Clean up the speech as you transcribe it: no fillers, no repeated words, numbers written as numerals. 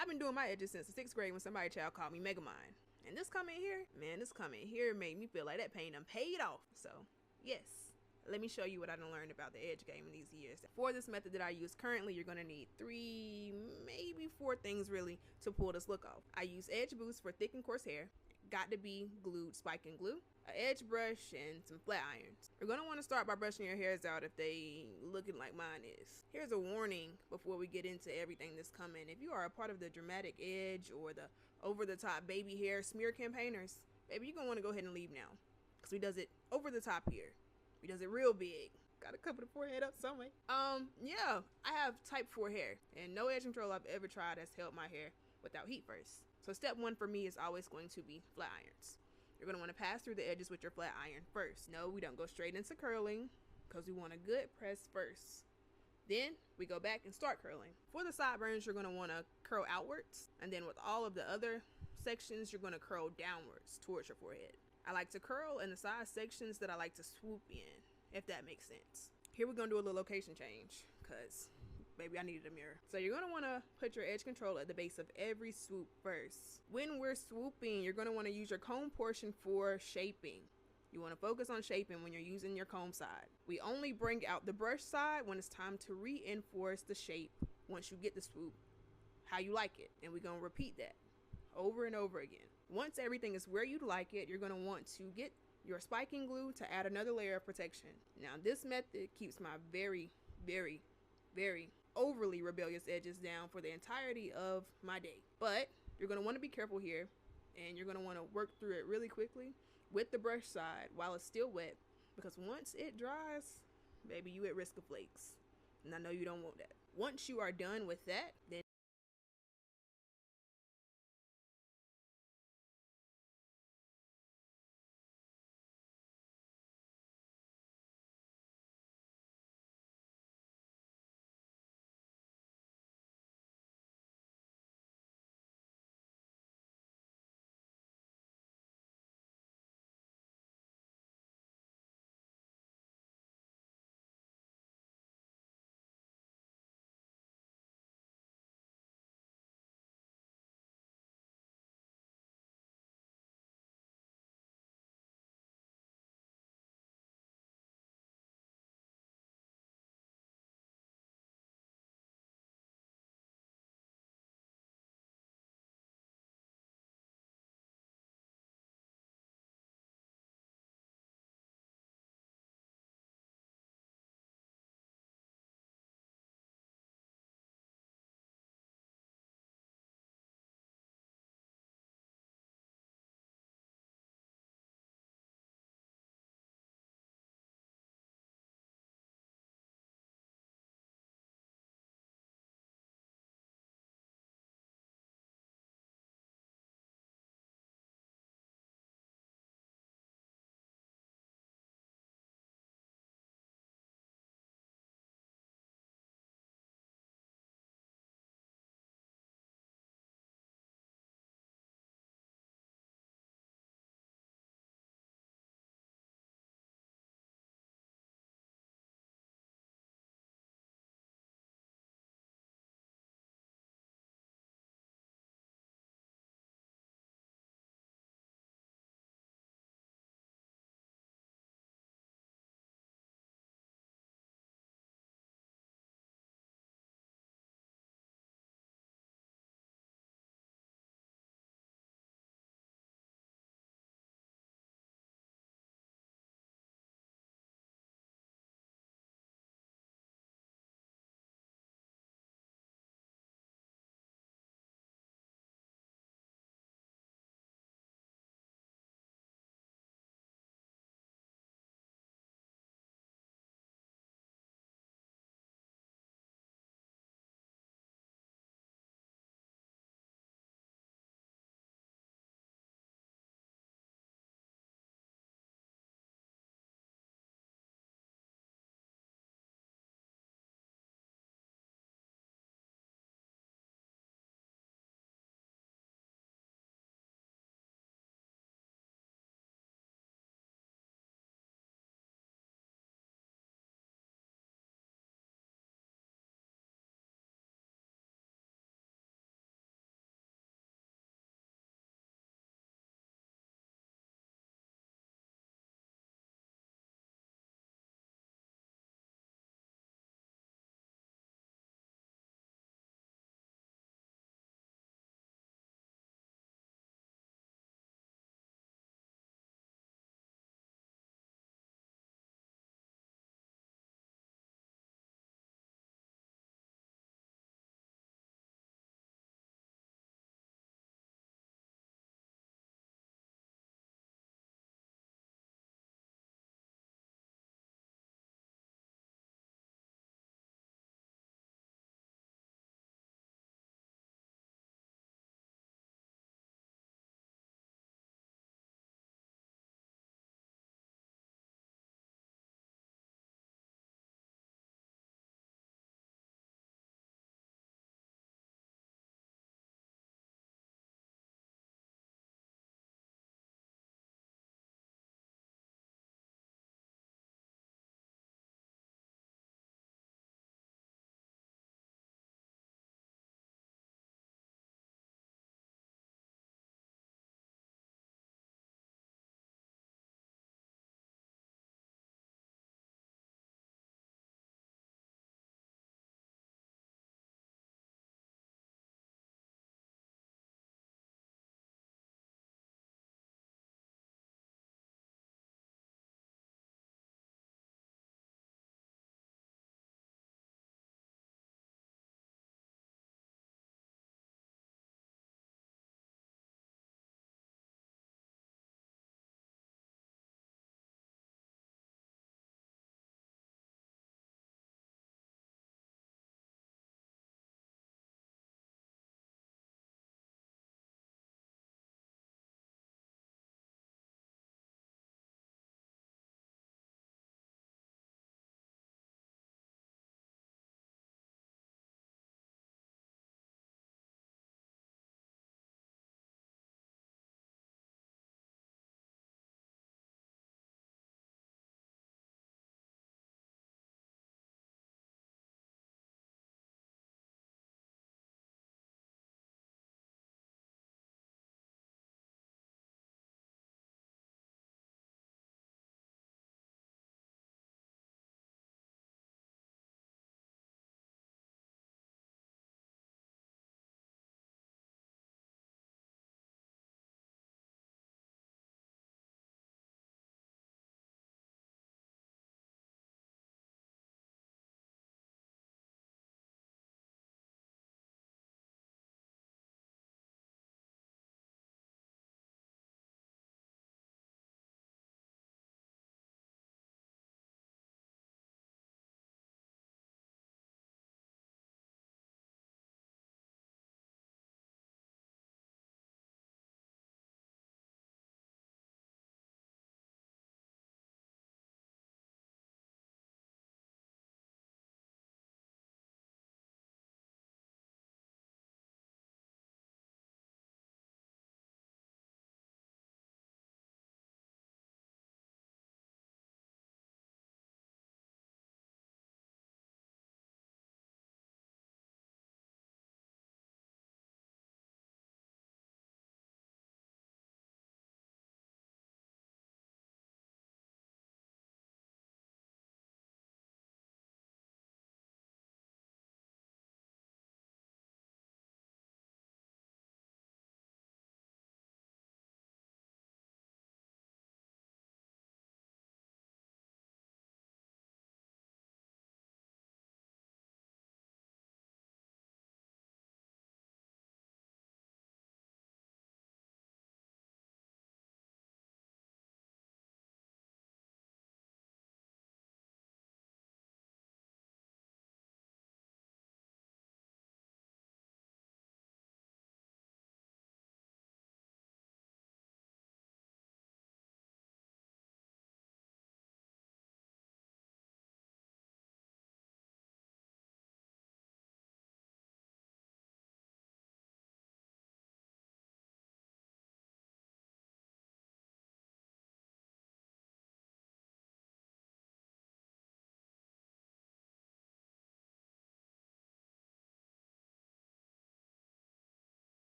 I've been doing my edges since the 6th grade when somebody child called me Megamind. And this comment here, man, this comment here made me feel like that pain done paid off. So, yes. Let me show you what I done learned about the edge game in these years. For this method that I use currently, you're going to need 3, maybe 4 things really to pull this look off. I use Edge Boost for thick and coarse hair. Got to be glued spike and glue, an edge brush, and some flat irons. You're going to want to start by brushing your hairs out if they looking like mine is. Here's a warning before we get into everything that's coming. If you are a part of the dramatic edge or the over-the-top baby hair smear campaigners, baby, you're going to want to go ahead and leave now, because we does it over the top here. We does it real big. Gotta cover the forehead up some way. Yeah, I have type 4 hair, and no edge control I've ever tried has held my hair without heat first. So step 1 for me is always going to be flat irons. You're going to want to pass through the edges with your flat iron first. No, we don't go straight into curling, because we want a good press first. Then we go back and start curling. For the sideburns, you're going to want to curl outwards, and then with all of the other sections, you're going to curl downwards towards your forehead. I like to curl in the side sections that I like to swoop in, if that makes sense. Here we're going to do a little location change, because baby, I needed a mirror. So you're going to want to put your edge control at the base of every swoop first. When we're swooping, you're going to want to use your comb portion for shaping. You want to focus on shaping when you're using your comb side. We only bring out the brush side when it's time to reinforce the shape once you get the swoop how you like it. And we're going to repeat that over and over again. Once everything is where you'd like it, you're going to want to get your spiking glue to add another layer of protection. Now, this method keeps my very, very, very overly rebellious edges down for the entirety of my day. But you're going to want to be careful here, and you're going to want to work through it really quickly with the brush side while it's still wet, because once it dries, baby, you at risk of flakes. And I know you don't want that. Once you are done with that, then